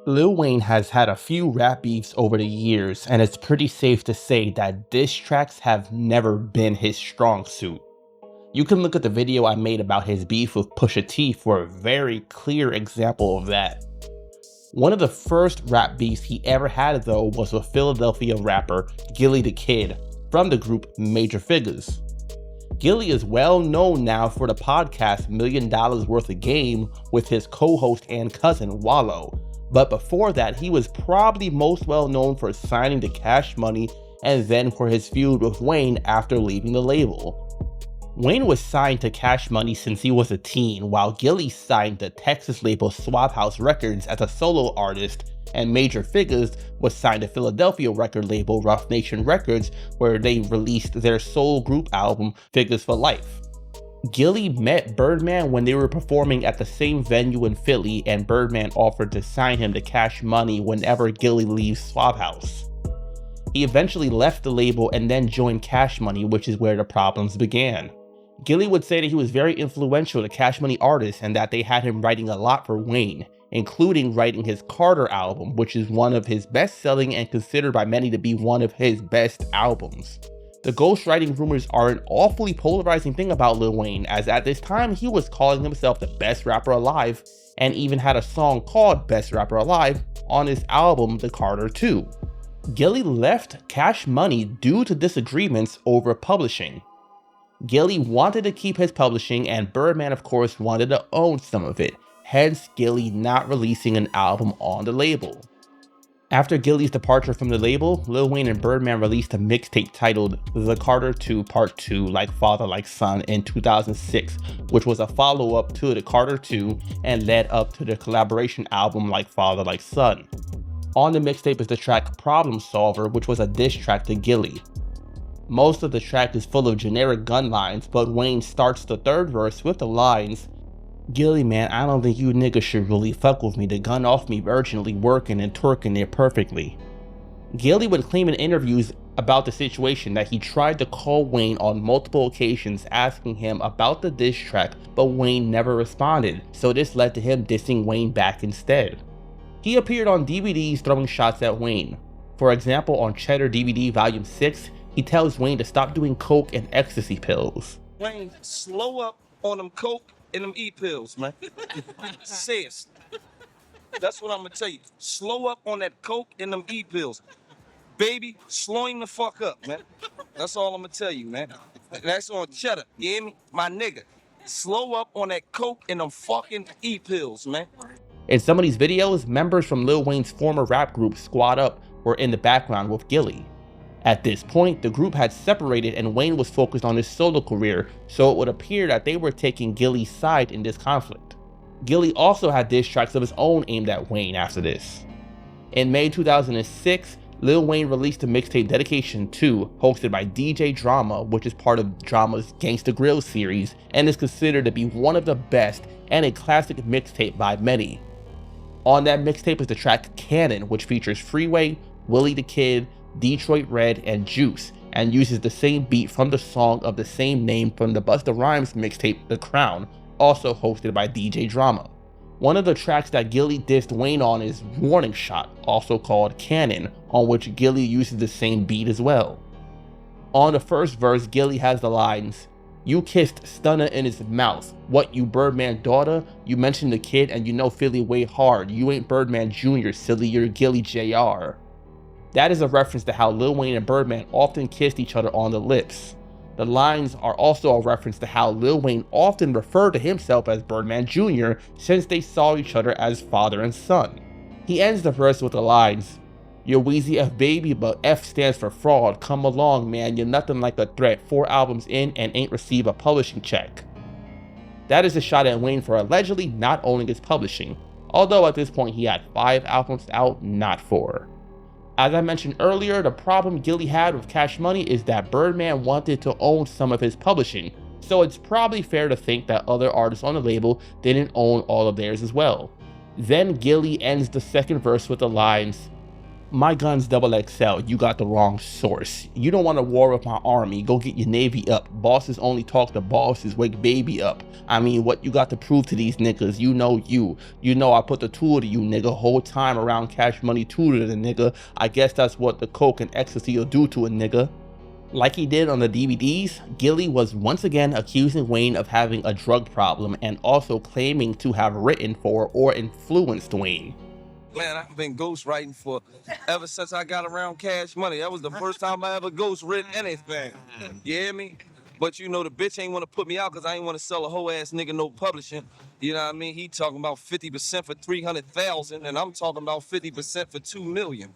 Lil Wayne has had a few rap beefs over the years, and it's pretty safe to say that diss tracks have never been his strong suit. You can look at the video I made about his beef with Pusha T for a very clear example of that. One of the first rap beefs he ever had though was with Philadelphia rapper Gillie the Kid from the group Major Figures. Gillie is well known now for the podcast $1 Million Worth of Game with his co-host and cousin Wallow, but before that he was probably most well known for signing to Cash Money and then for his feud with Wayne after leaving the label. Wayne was signed to Cash Money since he was a teen, while Gillie signed the Texas label Swap House Records as a solo artist, and Major Figures was signed to Philadelphia record label Rough Nation Records, where they released their solo group album Figures for Life. Gillie met Birdman when they were performing at the same venue in Philly, and Birdman offered to sign him to Cash Money whenever Gillie leaves Swap House. He eventually left the label and then joined Cash Money, which is where the problems began. Gillie would say that he was very influential to Cash Money artists and that they had him writing a lot for Wayne, including writing his Carter album, which is one of his best-selling and considered by many to be one of his best albums. The ghostwriting rumors are an awfully polarizing thing about Lil Wayne, as at this time he was calling himself the best rapper alive and even had a song called Best Rapper Alive on his album The Carter 2. Gillie left Cash Money due to disagreements over publishing. Gillie wanted to keep his publishing and Birdman of course wanted to own some of it, hence Gillie not releasing an album on the label. After Gillie's departure from the label, Lil Wayne and Birdman released a mixtape titled The Carter 2 Part 2 Like Father Like Son in 2006, which was a follow-up to The Carter 2 and led up to the collaboration album Like Father Like Son. On the mixtape is the track Problem Solver, which was a diss track to Gillie. Most of the track is full of generic gun lines, but Wayne starts the third verse with the lines, "Gillie man, I don't think you niggas should really fuck with me, the gun off me virginally working and twerking it perfectly." Gillie would claim in interviews about the situation that he tried to call Wayne on multiple occasions asking him about the diss track, but Wayne never responded, so this led to him dissing Wayne back instead. He appeared on DVDs throwing shots at Wayne. For example, on Cheddar DVD Volume 6, he tells Wayne to stop doing coke and ecstasy pills. Wayne, slow up on them coke and them E-pills, man. Seriously. That's what I'm gonna tell you. Slow up on that coke and them E-pills. Baby, slowing the fuck up, man. That's all I'm gonna tell you, man. That's on Cheddar, you hear me? My nigga. Slow up on that coke and them fucking E-pills, man. In some of these videos, members from Lil Wayne's former rap group Squad Up were in the background with Gillie. At this point, the group had separated and Wayne was focused on his solo career, so it would appear that they were taking Gillie's side in this conflict. Gillie also had diss tracks of his own aimed at Wayne after this. In May 2006, Lil Wayne released a mixtape Dedication 2, hosted by DJ Drama, which is part of Drama's Gangsta Grill series and is considered to be one of the best and a classic mixtape by many. On that mixtape is the track Cannon, which features Freeway, Willie the Kid, Detroit Red, and Juice, and uses the same beat from the song of the same name from the Busta Rhymes mixtape The Crown, also hosted by DJ Drama. One of the tracks that Gillie dissed Wayne on is Warning Shot, also called Cannon, on which Gillie uses the same beat as well. On the first verse, Gillie has the lines, "You kissed Stunner in his mouth. What, you Birdman daughter? You mentioned the kid and you know Philly way hard. You ain't Birdman Jr., silly, you're Gillie Jr." That is a reference to how Lil Wayne and Birdman often kissed each other on the lips. The lines are also a reference to how Lil Wayne often referred to himself as Birdman Jr. since they saw each other as father and son. He ends the verse with the lines, "You're Weezy F baby, but F stands for fraud. Come along, man, you're nothing like a threat. 4 albums in and ain't receive a publishing check." That is a shot at Wayne for allegedly not owning his publishing, although at this point he had 5 albums out, not 4. As I mentioned earlier, the problem Gillie had with Cash Money is that Birdman wanted to own some of his publishing, so it's probably fair to think that other artists on the label didn't own all of theirs as well. Then Gillie ends the second verse with the lines, My gun's double XL, you got the wrong source. You don't want a war with my army, go get your navy up. Bosses only talk to bosses, wake baby up. I mean, what you got to prove to these niggas? You know you. You know I put the tool to you, nigga. Whole time around Cash Money tool to the nigga. I guess that's what the coke and ecstasy will do to a nigga. Like he did on the DVDs, Gillie was once again accusing Wayne of having a drug problem and also claiming to have written for or influenced Wayne. Man, I've been ghostwriting for ever since I got around Cash Money. That was the first time I ever ghostwritten anything. You hear me? But you know, the bitch ain't want to put me out because I ain't want to sell a whole ass nigga no publishing. You know what I mean? He talking about 50% for 300,000, and I'm talking about 50% for 2 million.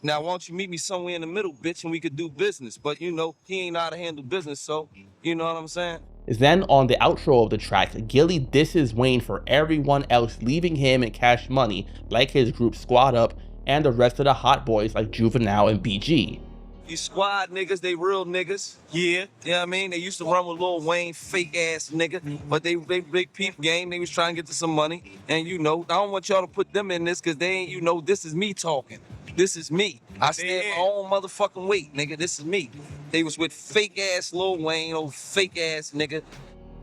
Now, why don't you meet me somewhere in the middle, bitch, and we could do business? But you know, he ain't know how to handle business, so you know what I'm saying? Then on the outro of the track, Gillie disses Wayne for everyone else leaving him and Cash Money, like his group Squad Up and the rest of the hot boys like Juvenile and BG. These squad niggas, they real niggas. Yeah. You know what I mean? They used to run with Lil Wayne, fake ass nigga. But they big peep game. They was trying to get to some money. And you know, I don't want y'all to put them in this because they ain't, you know, this is me talking. This is me. I stand my own motherfucking weight, nigga. This is me. They was with fake ass Lil Wayne, old fake ass nigga.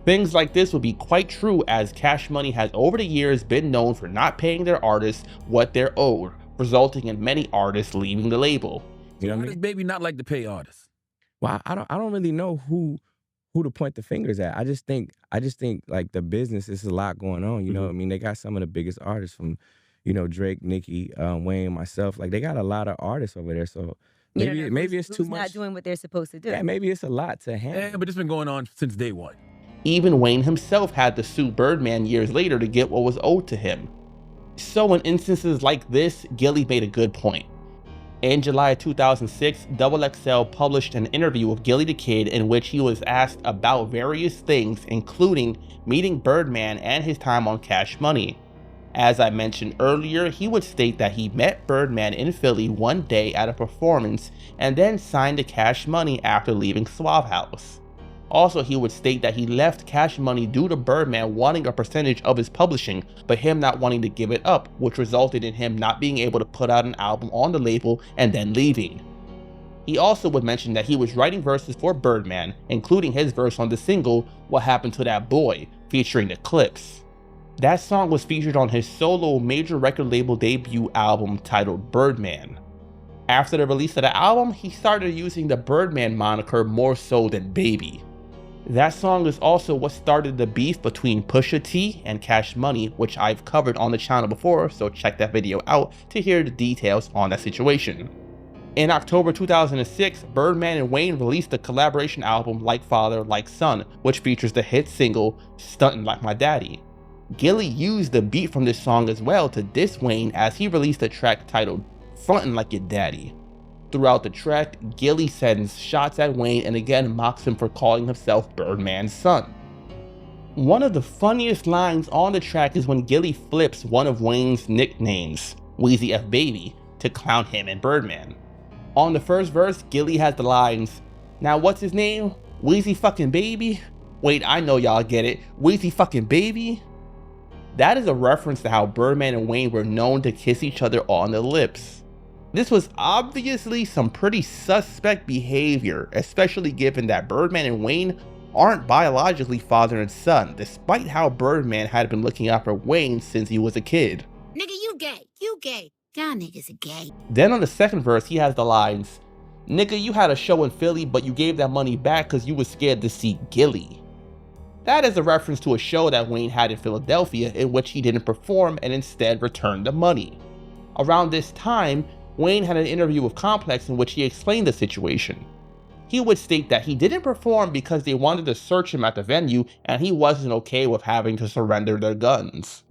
Things like this would be quite true, as Cash Money has over the years been known for not paying their artists what they're owed, resulting in many artists leaving the label. You know what I mean? Baby not like to pay artists. Well, I don't really know who to point the fingers at. I just think like the business is a lot going on. You know what I mean? They got some of the biggest artists from, you know, Drake, Nicki, Wayne, myself. Like they got a lot of artists over there. So maybe it's too much. Not doing what they're supposed to do. Yeah, maybe it's a lot to handle. Yeah, but it's been going on since day one. Even Wayne himself had to sue Birdman years later to get what was owed to him. So in instances like this, Gillie made a good point. In July of 2006, XXL published an interview with Gillie the Kid in which he was asked about various things, including meeting Birdman and his time on Cash Money. As I mentioned earlier, he would state that he met Birdman in Philly one day at a performance and then signed to Cash Money after leaving Suave House. Also, he would state that he left Cash Money due to Birdman wanting a percentage of his publishing, but him not wanting to give it up, which resulted in him not being able to put out an album on the label and then leaving. He also would mention that he was writing verses for Birdman, including his verse on the single What Happened to That Boy, featuring the Clips. That song was featured on his solo major record label debut album titled Birdman. After the release of the album, he started using the Birdman moniker more so than Baby. That song is also what started the beef between Pusha T and Cash Money, which I've covered on the channel before, so check that video out to hear the details on that situation. In October 2006, Birdman and Wayne released the collaboration album Like Father, Like Son, which features the hit single Stuntin' Like My Daddy. Gillie used the beat from this song as well to diss Wayne as he released a track titled Frontin' Like Your Daddy. Throughout the track, Gillie sends shots at Wayne and again mocks him for calling himself Birdman's son. One of the funniest lines on the track is when Gillie flips one of Wayne's nicknames, Weezy F Baby, to clown him and Birdman. On the first verse, Gillie has the lines, "Now what's his name? Weezy fucking Baby? Wait, I know y'all get it. Weezy fucking Baby?" That is a reference to how Birdman and Wayne were known to kiss each other on the lips. This was obviously some pretty suspect behavior, especially given that Birdman and Wayne aren't biologically father and son, despite how Birdman had been looking out for Wayne since he was a kid. Nigga, you gay. You gay. Y'all niggas are gay. Then on the second verse, he has the lines, "Nigga, you had a show in Philly, but you gave that money back because you was scared to see Gillie." That is a reference to a show that Wayne had in Philadelphia in which he didn't perform and instead returned the money. Around this time, Wayne had an interview with Complex in which he explained the situation. He would state that he didn't perform because they wanted to search him at the venue and he wasn't okay with having to surrender their guns.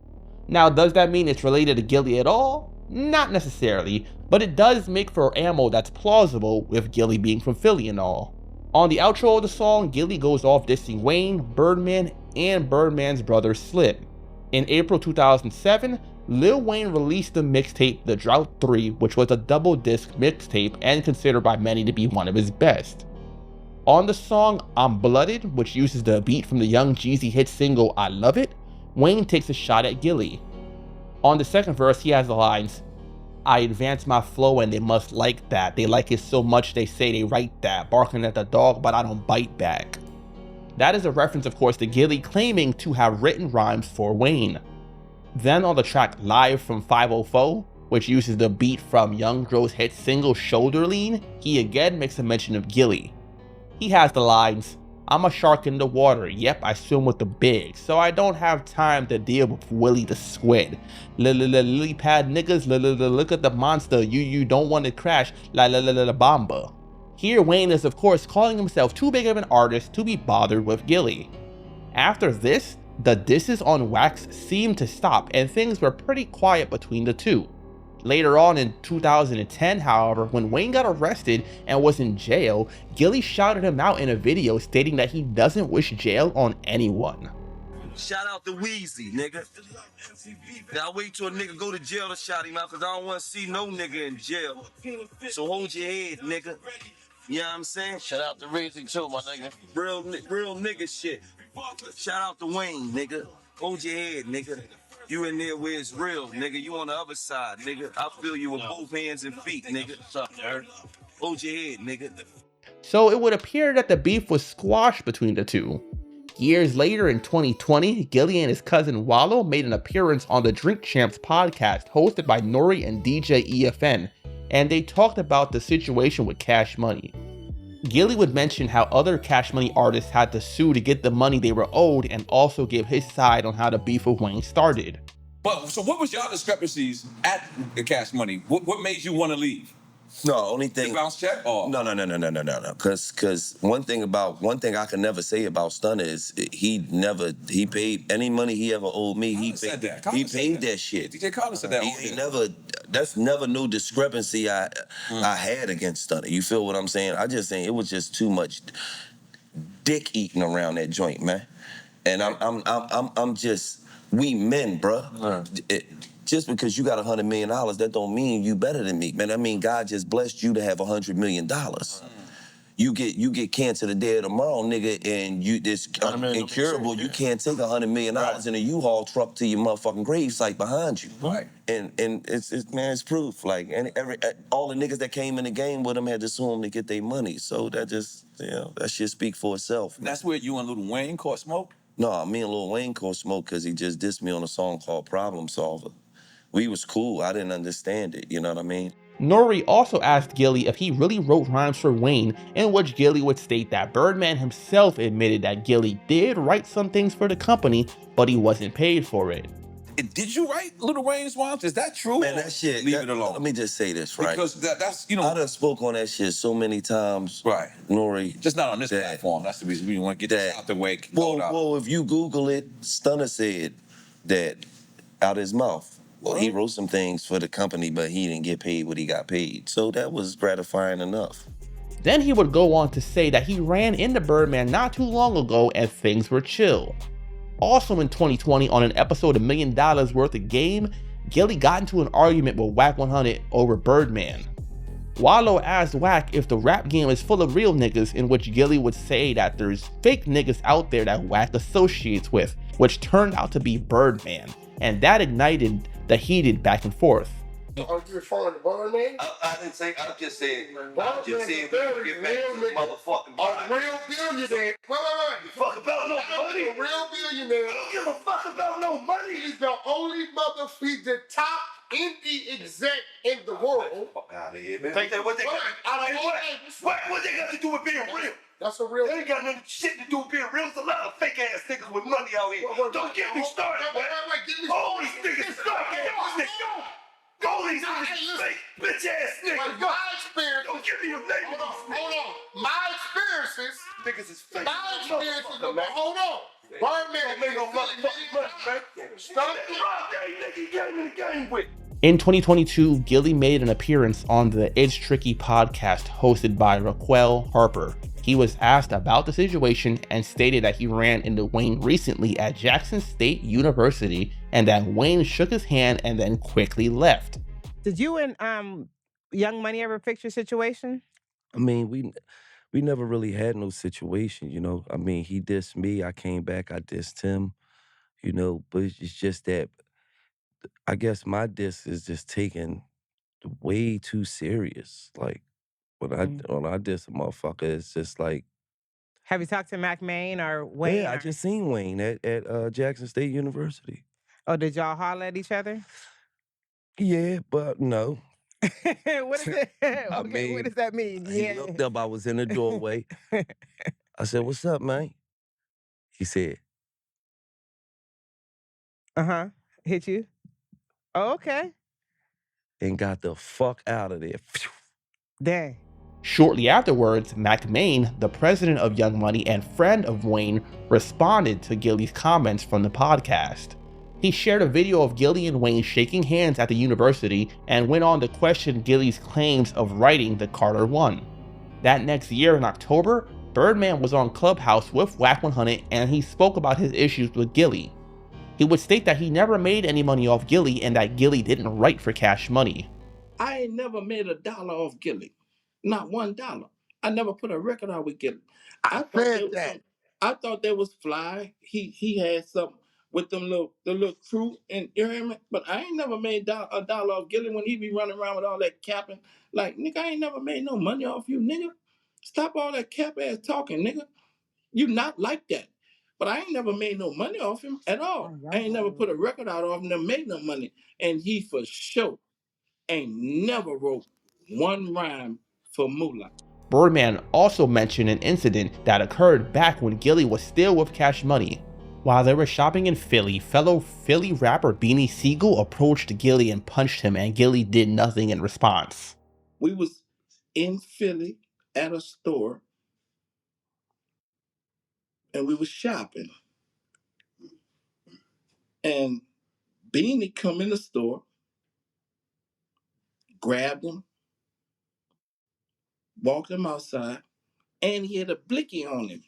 Now, does that mean it's related to Gillie at all? Not necessarily, but it does make for ammo that's plausible with Gillie being from Philly and all. On the outro of the song, Gillie goes off dissing Wayne, Birdman, and Birdman's brother Slim. In April 2007, Lil Wayne released the mixtape The Drought 3, which was a double disc mixtape and considered by many to be one of his best. On the song I'm Blooded, which uses the beat from the Young Jeezy hit single I Love It, Wayne takes a shot at Gillie. On the second verse, he has the lines, I advance my flow and they must like that. They like it so much they say they write that, barking at the dog but I don't bite back. That is a reference of course to Gillie claiming to have written rhymes for Wayne. Then on the track Live from 504, which uses the beat from Young Dro's hit single Shoulder Lean, he again makes a mention of Gillie. He has the lines, "I'm a shark in the water, yep I swim with the big, so I don't have time to deal with Willie the Squid. Lily pad niggas, look at the monster, you don't want to crash, la bomba." Here Wayne is of course calling himself too big of an artist to be bothered with Gillie. After this, the disses on Wax seemed to stop and things were pretty quiet between the two. Later on in 2010, however, when Wayne got arrested and was in jail, Gillie shouted him out in a video stating that he doesn't wish jail on anyone. Shout out to Weezy, nigga. Now wait till a nigga go to jail to shout him out, cause I don't wanna see no nigga in jail. So hold your head, nigga. You know what I'm saying? Shout out to Weezy too, my nigga. Real nigga shit. Shout out to Wayne, nigga. Hold your head, nigga. You in there where it's real, nigga. You on the other side, nigga. I feel you with both hands and feet, nigga. What's up, nerd? Hold your head, nigga. So it would appear that the beef was squashed between the two. Years later in 2020, Gillie and his cousin Wallow made an appearance on the Drink Champs podcast hosted by Nori and DJ EFN, and they talked about the situation with Cash Money. Gillie would mention how other Cash Money artists had to sue to get the money they were owed and also give his side on how the beef with Wayne started. But so what was y'all discrepancies at the Cash Money? What made you want to leave? No, only thing. The bounce check? Or? No. Cause one thing I can never say about Stunner is he paid any money he ever owed me. He paid that shit. DJ Carter said that. He never. That's never no discrepancy I had against Stunner. You feel what I'm saying? I just saying it was just too much dick eating around that joint, man. And I'm just we men, bruh. Just because you got $100 million, that don't mean you better than me, man. I mean, God just blessed you to have $100 million. You get cancer today or tomorrow, nigga, and it's incurable. You can't take $100 million in a U-Haul truck to your motherfucking grave site behind you. Right. And it's proof. Like, and all the niggas that came in the game with him had to sue him to get their money. So that just, that shit speak for itself. Man. That's where you and Lil Wayne caught smoke? No, me and Lil Wayne caught smoke because he just dissed me on a song called Problem Solver. We was cool. I didn't understand it. You know what I mean? Nori also asked Gillie if he really wrote rhymes for Wayne, in which Gillie would state that Birdman himself admitted that Gillie did write some things for the company, but he wasn't paid for it. Did you write Lil Wayne's rhymes? Is that true? Man, that shit. Leave it alone. Let me just say this, right? Because that's, I done spoke on that shit so many times. Right. Nori. Just not on this platform. That's the reason we want to get this out the way. Well, if you Google it, Stunner said that out his mouth. Well, he wrote some things for the company, but he didn't get paid what he got paid. So that was gratifying enough. Then he would go on to say that he ran into Birdman not too long ago and things were chill. Also in 2020, on an episode of $1 Million Worth of Game, Gillie got into an argument with Wack 100 over Birdman. Wallow asked Wack if the rap game is full of real niggas, in which Gillie would say that there's fake niggas out there that Wack associates with, which turned out to be Birdman, and that ignited the heated back and forth. Are you referring to Birdman? I didn't say, I just said, Birdman is very real nigga. motherfucking A real billionaire. Wait. Fuck about no money. A real billionaire. I don't give a fuck about no money. He's the only he's the top indie exec in the world. Fuck out of here, man. Think that what they what they got to do with being real? That's a real. They ain't got nothing shit to do with being real. There's a lot of fake ass niggas with money out here. Don't get me started, man. Give me All these niggas is fake ass niggas. All these niggas fake bitch ass niggas. My experience. Don't give me a name. Hold on. My experiences. Niggas is fake. My experiences. Hold on. Birdman Make no motherfucking money, man. Stop the rock that nigga you came in the game with. In 2022, Gillie made an appearance on the It's Tricky podcast hosted by Raquel Harper. He was asked about the situation and stated that he ran into Wayne recently at Jackson State University and that Wayne shook his hand and then quickly left. Did you and Young Money ever fix your situation? I mean, we never really had no situation, you know. I mean, he dissed me, I came back, I dissed him, you know, but it's just that I guess my diss is just taking way too serious. Like when I diss a motherfucker, it's just like, Have you talked to Mac Main or Wayne? yeah, I just seen Wayne at Jackson State University. Oh, did y'all holler at each other? Yeah, but no. What is it? I Okay, mean, what does that mean? he looked up, I was in the doorway. I said, "What's up, man?" He said, Uh-huh. Hit you? Oh, okay. and got the fuck out of there. Dang. Shortly afterwards, Mac Main, the president of Young Money and friend of Wayne, responded to Gillie's comments from the podcast. He shared a video of Gillie and Wayne shaking hands at the university and went on to question Gillie's claims of writing the Carter 1. That next year in October, Birdman was on Clubhouse with Whack 100 and he spoke about his issues with Gillie. He would state that he never made any money off Gillie and that Gillie didn't write for Cash Money. I ain't never made $1 off Gillie. Not $1. I never put a record out with Gillie. I thought that was fly. He had something with the little crew and you hear me? But I ain't never made $1 off Gillie when he be running around with all that capping. Like, nigga, I ain't never made no money off you, nigga. Stop all that cap ass talking, nigga. You not like that. But I ain't never made no money off him at all. I ain't never put a record out off him and made no money. And he for sure ain't never wrote one rhyme for Moolah. Birdman also mentioned an incident that occurred back when Gillie was still with Cash Money. While they were shopping in Philly, fellow Philly rapper Beanie Siegel approached Gillie and punched him, and Gillie did nothing in response. We was in Philly at a store and we was shopping. And Beanie come in the store, grabbed him, walked him outside, and he had a blicky on him.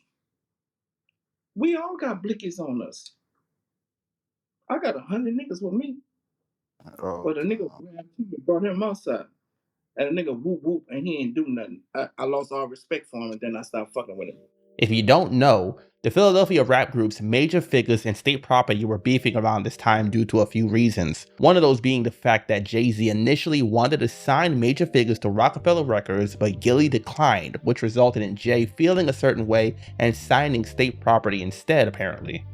We all got blickies on us. I got 100 niggas with me. But a nigga grabbed him and brought him outside. And the nigga whoop whoop and he ain't do nothing. I lost all respect for him and then I stopped fucking with him. If you don't know, the Philadelphia rap groups Major Figures and State Property were beefing around this time due to a few reasons. One of those being the fact that Jay-Z initially wanted to sign Major Figures to Rockefeller Records, but Gillie declined, which resulted in Jay feeling a certain way and signing State Property instead, apparently.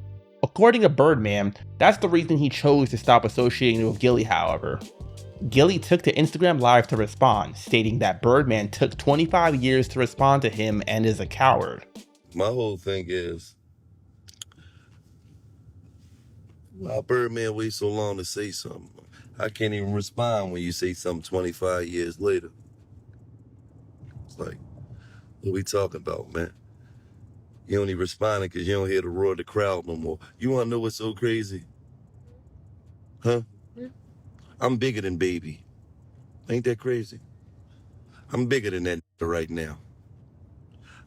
According to Birdman, that's the reason he chose to stop associating with Gillie, however. Gillie took to Instagram Live to respond, stating that Birdman took 25 years to respond to him and is a coward. My whole thing is, why Birdman wait so long to say something? I can't even respond when you say something 25 years later. It's like, what we talking about, man? You only responding because you don't hear the roar of the crowd no more. You want to know what's so crazy? Huh? I'm bigger than Baby. Ain't that crazy? I'm bigger than that right now.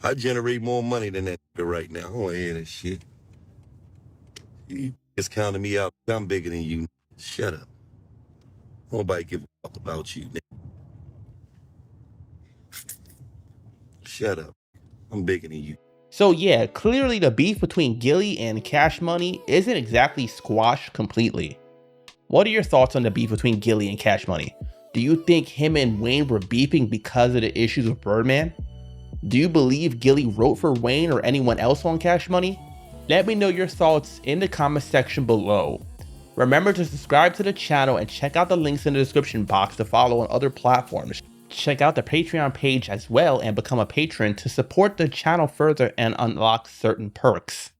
I generate more money than that right now. I don't want to hear that shit. You just counting me out. I'm bigger than you. Shut up. Nobody give a fuck about you. Shut up. I'm bigger than you. So yeah, clearly the beef between Gillie and Cash Money isn't exactly squashed completely. What are your thoughts on the beef between Gillie and Cash Money? Do you think him and Wayne were beefing because of the issues with Birdman? Do you believe Gillie wrote for Wayne or anyone else on Cash Money? Let me know your thoughts in the comment section below. Remember to subscribe to the channel and check out the links in the description box to follow on other platforms. Check out the Patreon page as well and become a patron to support the channel further and unlock certain perks.